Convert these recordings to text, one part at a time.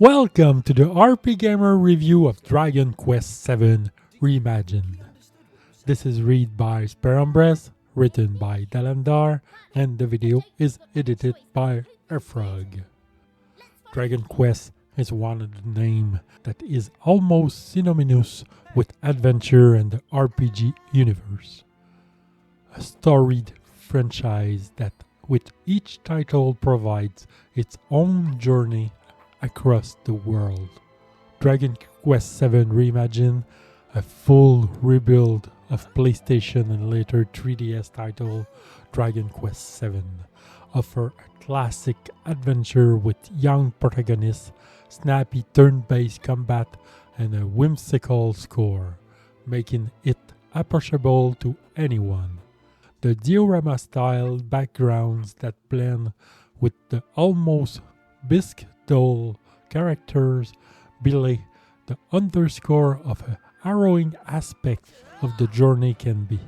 Welcome to the RPGamer review of Dragon Quest VII Reimagined. This is read by Sperumbres, written by Dalandar, and the video is edited by Frog. Dragon Quest is one of the names that is almost synonymous with adventure and the RPG universe. A storied franchise that with each title provides its own journey across the world. Dragon Quest VII Reimagined, a full rebuild of PlayStation and later 3DS title Dragon Quest VII, offer a classic adventure with young protagonists, snappy turn-based combat, and a whimsical score, making it approachable to anyone. The diorama-style backgrounds that blend with the almost bisque dull characters belay the underscore of a harrowing aspect of the journey can be.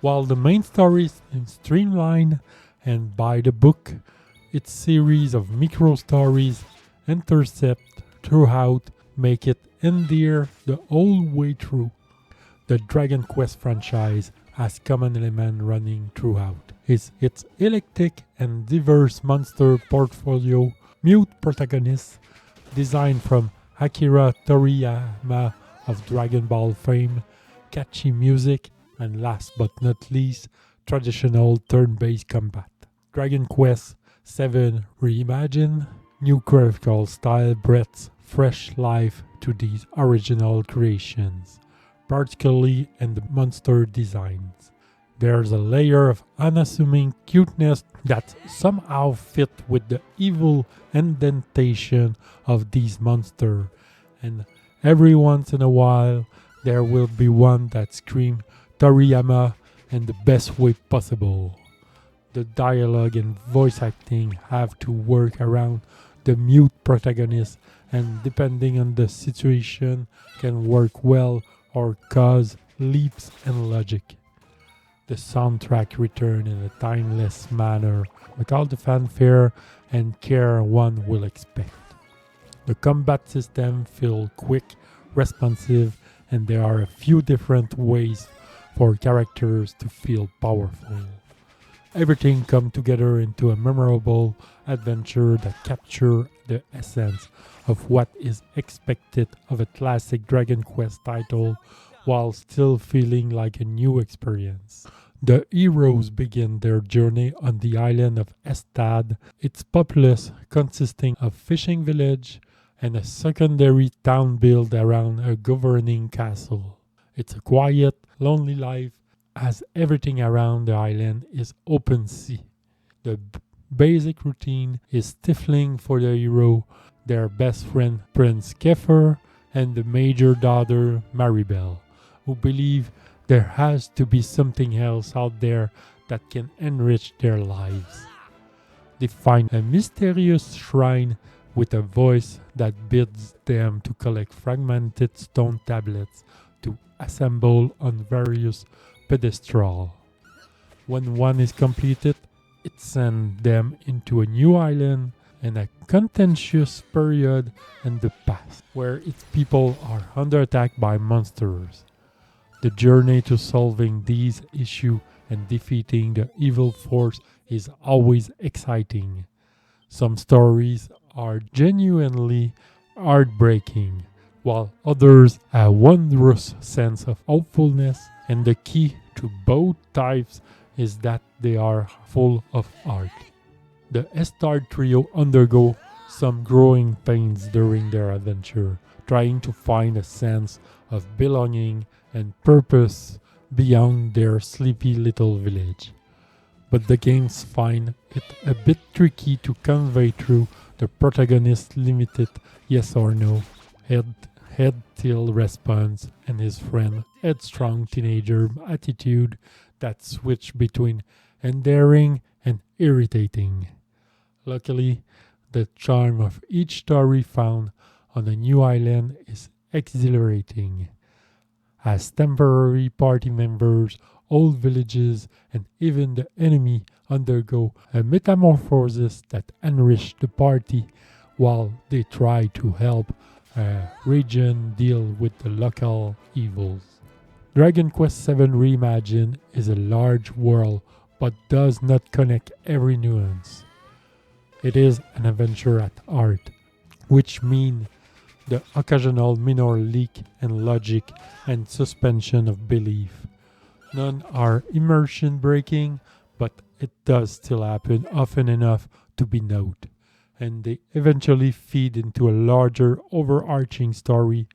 While the main story is streamlined and by the book, its series of micro-stories intercept throughout make it endear the whole way through. The Dragon Quest franchise has common element running throughout is its eclectic and diverse monster portfolio, mute protagonists, designed from Akira Toriyama of Dragon Ball fame, catchy music, and last but not least, traditional turn-based combat. Dragon Quest VII Reimagined, new graphical style breathes fresh life to these original creations, particularly in the monster designs. There's a layer of unassuming cuteness that somehow fit with the evil indentation of these monsters, and every once in a while there will be one that screams Toriyama in the best way possible. The dialogue and voice acting have to work around the mute protagonist, and depending on the situation can work well or cause leaps in logic. The soundtrack return in a timeless manner with all the fanfare and care one will expect. The combat system feels quick, responsive, and there are a few different ways for characters to feel powerful. Everything comes together into a memorable adventure that captures the essence of what is expected of a classic Dragon Quest title while still feeling like a new experience. The heroes begin their journey on the island of Estad, its populace consisting of fishing village and a secondary town built around a governing castle. It's a quiet, lonely life as everything around the island is open sea. The basic routine is stifling for the hero, their best friend Prince Kefir, and the major daughter Maribel, who believe there has to be something else out there that can enrich their lives. They find a mysterious shrine with a voice that bids them to collect fragmented stone tablets to assemble on various pedestals. When one is completed, it sends them into a new island and a contentious period in the past, where its people are under attack by monsters. The journey to solving these issues and defeating the evil force is always exciting. Some stories are genuinely heartbreaking, while others have a wondrous sense of hopefulness, and the key to both types is that they are full of heart. The Estard trio undergo some growing pains during their adventure, trying to find a sense of belonging and purpose beyond their sleepy little village. But the games find it a bit tricky to convey through the protagonist's limited yes or no, head-tilt response and his friend's headstrong teenager attitude that switch between endearing and irritating. Luckily, the charm of each story found on a new island is exhilarating, as temporary party members, old villages, and even the enemy undergo a metamorphosis that enrich the party while they try to help a region deal with the local evils. Dragon Quest VII Reimagined is a large world but does not connect every nuance. It is an adventure at heart, which means the occasional minor leak in logic and suspension of belief. None are immersion breaking, but it does still happen often enough to be noted, and they eventually feed into a larger overarching story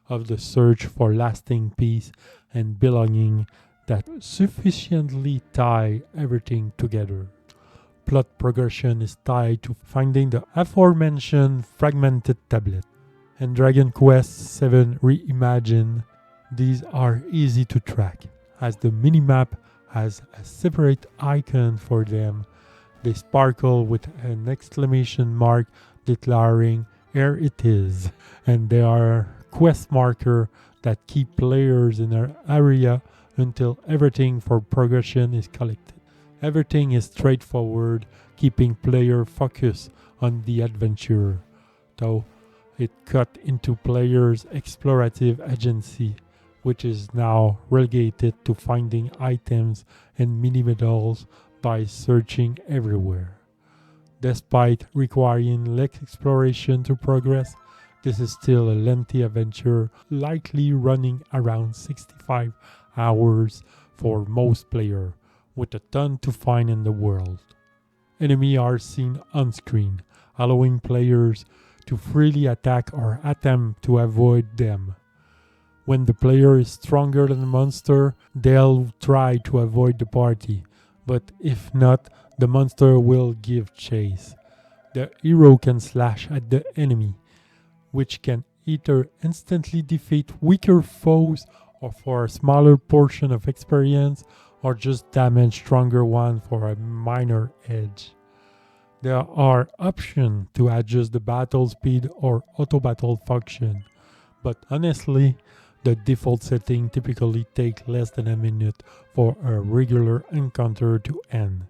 of the search for lasting peace and belonging that sufficiently tie everything together. Plot progression is tied to finding the aforementioned fragmented tablet. And Dragon Quest VII Reimagined, these are easy to track, as the minimap has a separate icon for them. They sparkle with an exclamation mark declaring "Here it is," and there are quest markers that keep players in an area until everything for progression is collected. Everything is straightforward, keeping player focused on the adventure, though it cut into players' explorative agency, which is now relegated to finding items and mini-medals by searching everywhere. Despite requiring less exploration to progress, this is still a lengthy adventure, likely running around 65 hours for most players, with a ton to find in the world. Enemies are seen on screen, allowing players to freely attack or attempt to avoid them. When the player is stronger than the monster, they'll try to avoid the party, but if not, the monster will give chase. The hero can slash at the enemy, which can either instantly defeat weaker foes or for a smaller portion of experience, or just damage stronger ones for a minor edge. There are options to adjust the battle speed or auto battle function, but honestly, the default setting typically takes less than a minute for a regular encounter to end,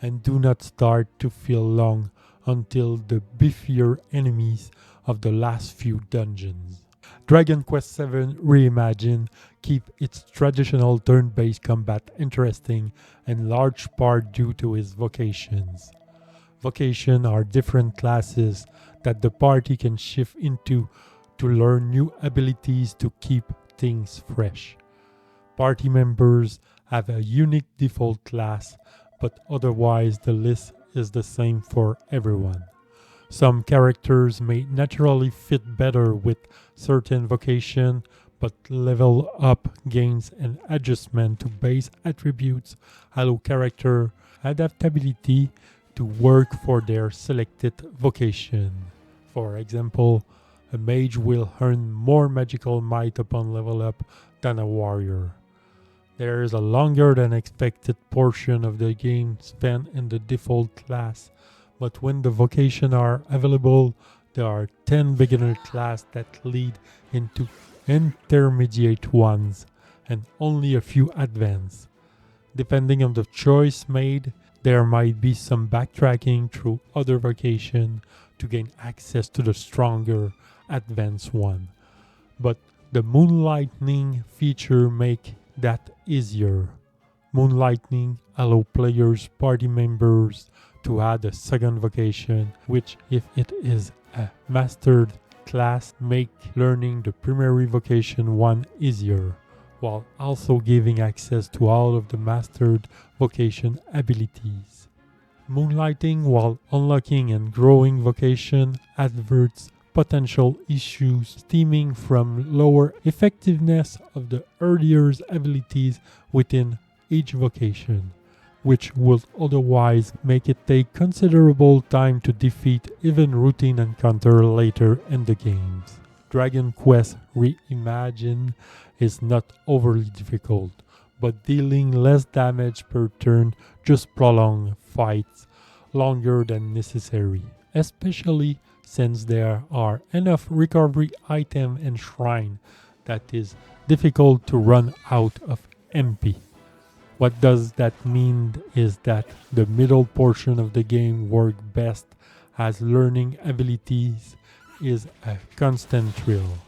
and do not start to feel long until the beefier enemies of the last few dungeons. Dragon Quest VII Reimagined keep its traditional turn-based combat interesting, in large part due to its vocations. Vocations are different classes that the party can shift into to learn new abilities to keep things fresh. Party members have a unique default class, but otherwise the list is the same for everyone. Some characters may naturally fit better with certain vocation, but level up gains and adjustment to base attributes allow character adaptability to work for their selected vocation. For example, a mage will earn more magical might upon level up than a warrior. There is a longer than expected portion of the game spent in the default class, but when the vocations are available, there are 10 beginner classes that lead into intermediate ones, and only a few advanced. Depending on the choice made, there might be some backtracking through other vocations to gain access to the stronger advanced one. But the moonlighting feature make that easier. Moonlighting allow players party members to add a second vocation, which if it is a mastered class make learning the primary vocation one easier, while also giving access to all of the mastered vocation abilities. Moonlighting, while unlocking and growing vocation, adverts potential issues stemming from lower effectiveness of the earlier abilities within each vocation, which would otherwise make it take considerable time to defeat even routine encounter later in the games. Dragon Quest Reimagined is not overly difficult, but dealing less damage per turn just prolong fights longer than necessary, especially since there are enough recovery items and shrine that is difficult to run out of MP. What does that mean is that the middle portion of the game works best as learning abilities is a constant thrill.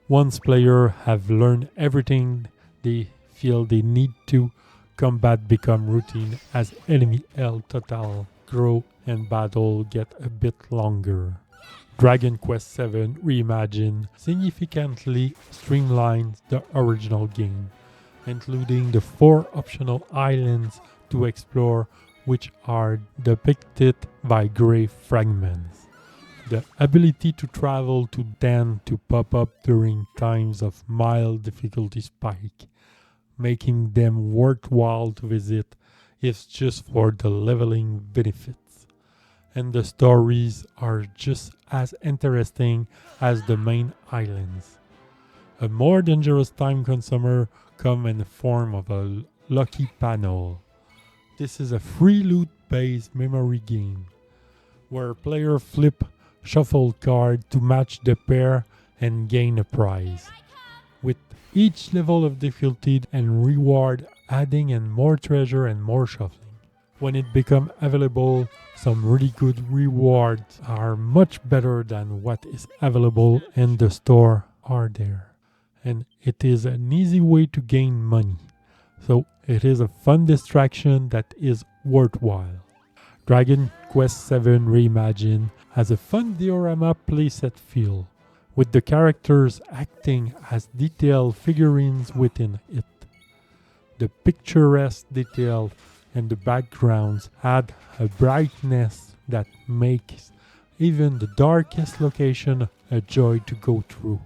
Once players have learned everything they feel they need to, combat become routine as enemy health total grow and battle get a bit longer. Dragon Quest VII Reimagined significantly streamlines the original game, including the 4 optional islands to explore, which are depicted by gray fragments. The ability to travel to tend to pop up during times of mild difficulty spike, making them worthwhile to visit if just for the leveling benefits. And the stories are just as interesting as the main islands. A more dangerous time consumer comes in the form of a lucky panel. This is a free loot-based memory game, where players flip shuffle card to match the pair and gain a prize, with each level of difficulty and reward adding in more treasure and more shuffling. When it becomes available, some really good rewards are much better than what is available in the store are there. And it is an easy way to gain money. So it is a fun distraction that is worthwhile. Dragon Quest VII Reimagined has a fun diorama playset feel, with the characters acting as detailed figurines within it. The picturesque detail and the backgrounds add a brightness that makes even the darkest location a joy to go through.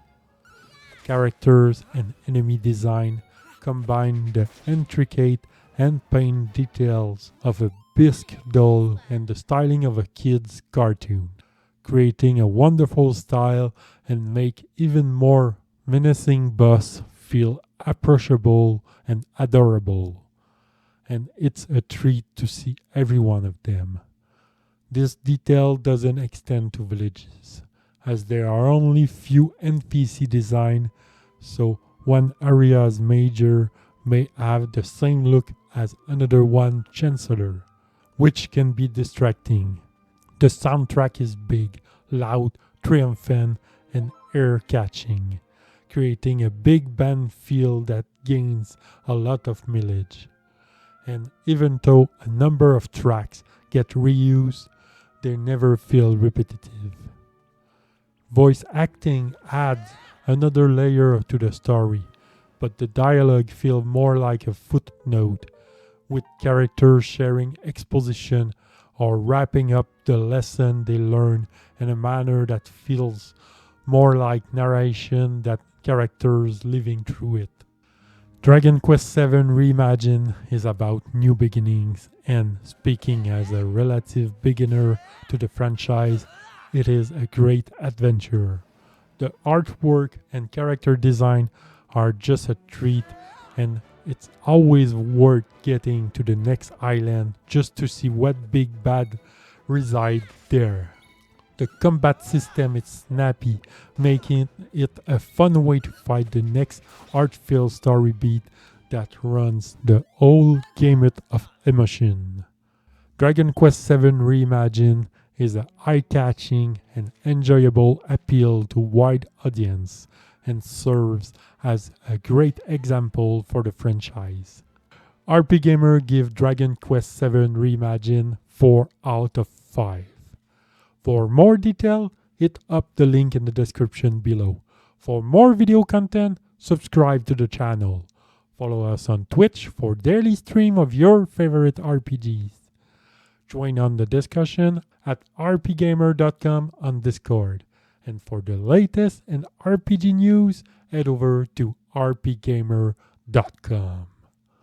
Characters and enemy design combine the intricate hand-painted details of a bisque doll and the styling of a kid's cartoon, creating a wonderful style and make even more menacing boss feel approachable and adorable. And it's a treat to see every one of them. This detail doesn't extend to villages, as there are only few NPC design, so one area's major may have the same look as another one chancellor, which can be distracting. The soundtrack is big, loud, triumphant, and ear-catching, creating a big band feel that gains a lot of mileage. And even though a number of tracks get reused, they never feel repetitive. Voice acting adds another layer to the story, but the dialogue feels more like a footnote, with characters sharing exposition or wrapping up the lesson they learn in a manner that feels more like narration than characters living through it. Dragon Quest VII Reimagined is about new beginnings, and speaking as a relative beginner to the franchise, it is a great adventure. The artwork and character design are just a treat, and it's always worth getting to the next island just to see what big bad reside there. The combat system is snappy, making it a fun way to fight the next art-filled story beat that runs the whole gamut of emotion. Dragon Quest VII Reimagined is a eye-catching and enjoyable appeal to wide audience and serves as a great example for the franchise. RPGamer give Dragon Quest VII Reimagined 4 out of 5. For more detail, hit up the link in the description below. For more video content, subscribe to the channel. Follow us on Twitch for daily stream of your favorite RPGs. Join on the discussion at rpgamer.com on Discord. And for the latest in RPG news, head over to rpgamer.com.